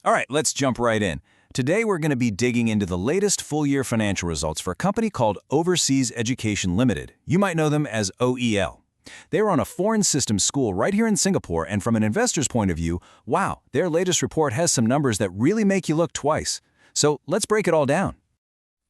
All right, let's jump right in. Today we're going to be digging into the latest full-year financial results for a company called Overseas Education Limited. You might know them as OEL. They run a foreign systems school right here in Singapore, and from an investor's point of view, wow, their latest report has some numbers that really make you look twice. So let's break it all down.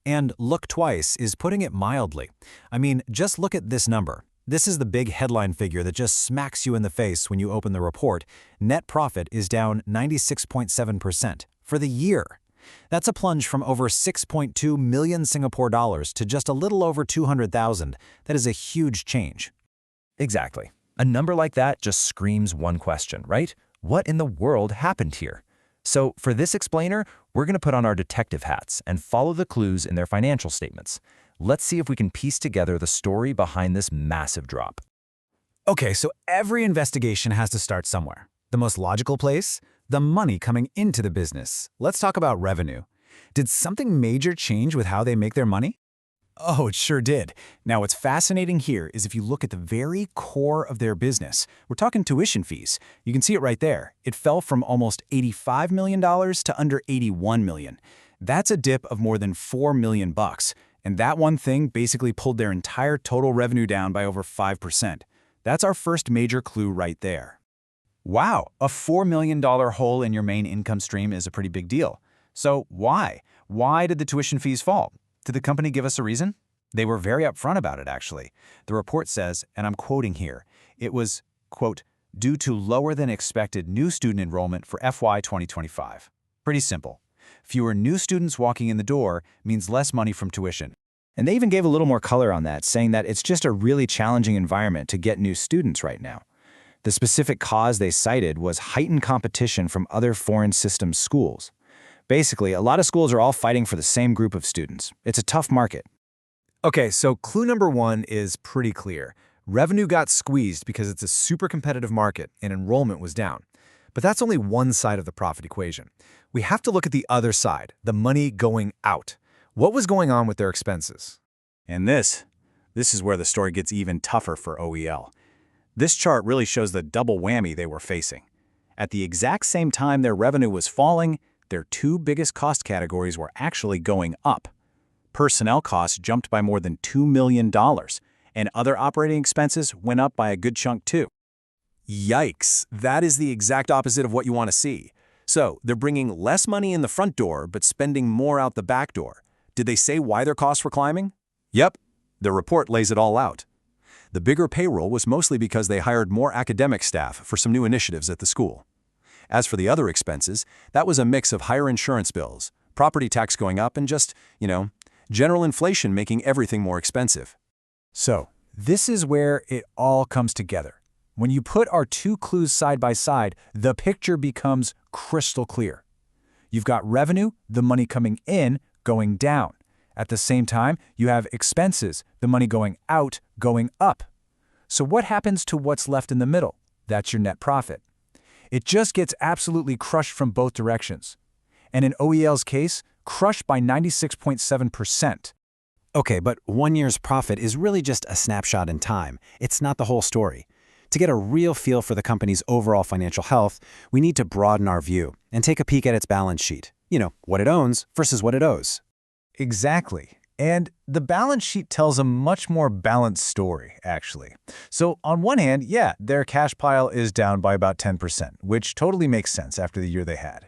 And look twice is putting it mildly. I mean, just look at this number. This is the big headline figure that just smacks you in the face when you open the report. Net profit is down 96.7% for the year. That's a plunge from over 6.2 million Singapore dollars to just a little over 200,000. That is a huge change. Exactly. A number like that just screams one question, right? What in the world happened here? So for this explainer, we're going to put on our detective hats and follow the clues in their financial statements. Let's see if we can piece together the story behind this massive drop. Okay, so every investigation has to start somewhere. The most logical place? The money coming into the business. Let's talk about revenue. Did something major change with how they make their money? Oh, it sure did. Now, what's fascinating here is if you look at the very core of their business, we're talking tuition fees. You can see it right there. It fell from almost $85 million to under $81 million. That's a dip of more than $4 million bucks. And that one thing basically pulled their entire total revenue down by over 5%. That's our first major clue right there. Wow, a $4 million hole in your main income stream is a pretty big deal. So why? Why did the tuition fees fall? Did the company give us a reason? They were very upfront about it, actually. The report says, and I'm quoting here, it was, quote, due to lower than expected new student enrollment for FY2025. Pretty simple. Fewer new students walking in the door means less money from tuition. And they even gave a little more color on that, saying that it's just a really challenging environment to get new students right now. The specific cause they cited was heightened competition from other foreign systems schools. Basically, a lot of schools are all fighting for the same group of students. It's a tough market. Okay, so clue number one is pretty clear. Revenue got squeezed because it's a super competitive market and enrollment was down. But that's only one side of the profit equation. We have to look at the other side, the money going out. What was going on with their expenses? And this is where the story gets even tougher for OEL. This chart really shows the double whammy they were facing. At the exact same time their revenue was falling, their two biggest cost categories were actually going up. Personnel costs jumped by more than $2 million, and other operating expenses went up by a good chunk too. Yikes, that is the exact opposite of what you want to see. So they're bringing less money in the front door, but spending more out the back door. Did they say why their costs were climbing? Yep, the report lays it all out. The bigger payroll was mostly because they hired more academic staff for some new initiatives at the school. As for the other expenses, that was a mix of higher insurance bills, property tax going up, and just, general inflation making everything more expensive. So, this is where it all comes together. When you put our two clues side by side, the picture becomes crystal clear. You've got revenue, the money coming in, going down. At the same time, you have expenses, the money going out, going up. So what happens to what's left in the middle? That's your net profit. It just gets absolutely crushed from both directions. And in OEL's case, crushed by 96.7%. Okay, but 1 year's profit is really just a snapshot in time. It's not the whole story. To get a real feel for the company's overall financial health, we need to broaden our view and take a peek at its balance sheet. What it owns versus what it owes. Exactly. And the balance sheet tells a much more balanced story, actually. So on one hand, yeah, their cash pile is down by about 10%, which totally makes sense after the year they had.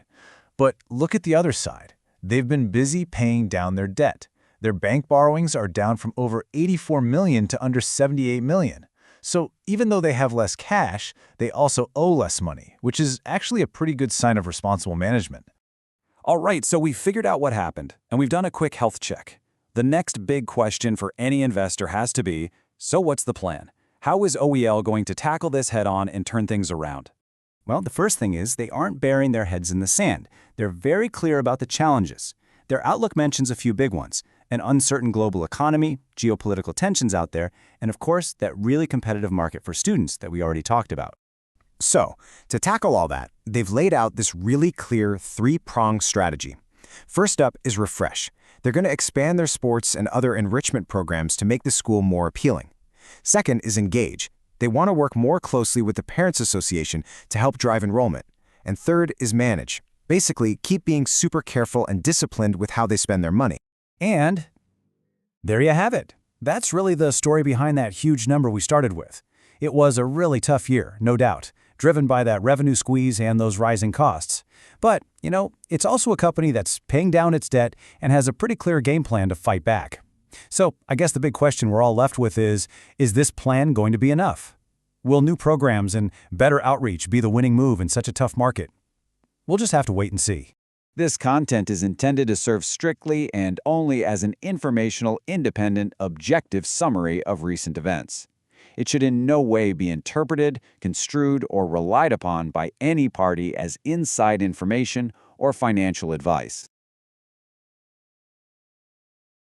But look at the other side. They've been busy paying down their debt. Their bank borrowings are down from over $84 million to under $78 million. So even though they have less cash, they also owe less money, which is actually a pretty good sign of responsible management. All right, so we've figured out what happened, and we've done a quick health check. The next big question for any investor has to be, so what's the plan? How is OEL going to tackle this head-on and turn things around? Well, the first thing is they aren't burying their heads in the sand. They're very clear about the challenges. Their outlook mentions a few big ones: an uncertain global economy, geopolitical tensions out there, and of course, that really competitive market for students that we already talked about. So, to tackle all that, they've laid out this really clear three-pronged strategy. First up is refresh. They're going to expand their sports and other enrichment programs to make the school more appealing. Second is engage. They want to work more closely with the Parents Association to help drive enrollment. And third is manage. Basically, keep being super careful and disciplined with how they spend their money. And there you have it. That's really the story behind that huge number we started with. It was a really tough year, no doubt, driven by that revenue squeeze and those rising costs. But, it's also a company that's paying down its debt and has a pretty clear game plan to fight back. So I guess the big question we're all left with is this plan going to be enough? Will new programs and better outreach be the winning move in such a tough market? We'll just have to wait and see. This content is intended to serve strictly and only as an informational, independent, objective summary of recent events. It should in no way be interpreted, construed, or relied upon by any party as inside information or financial advice.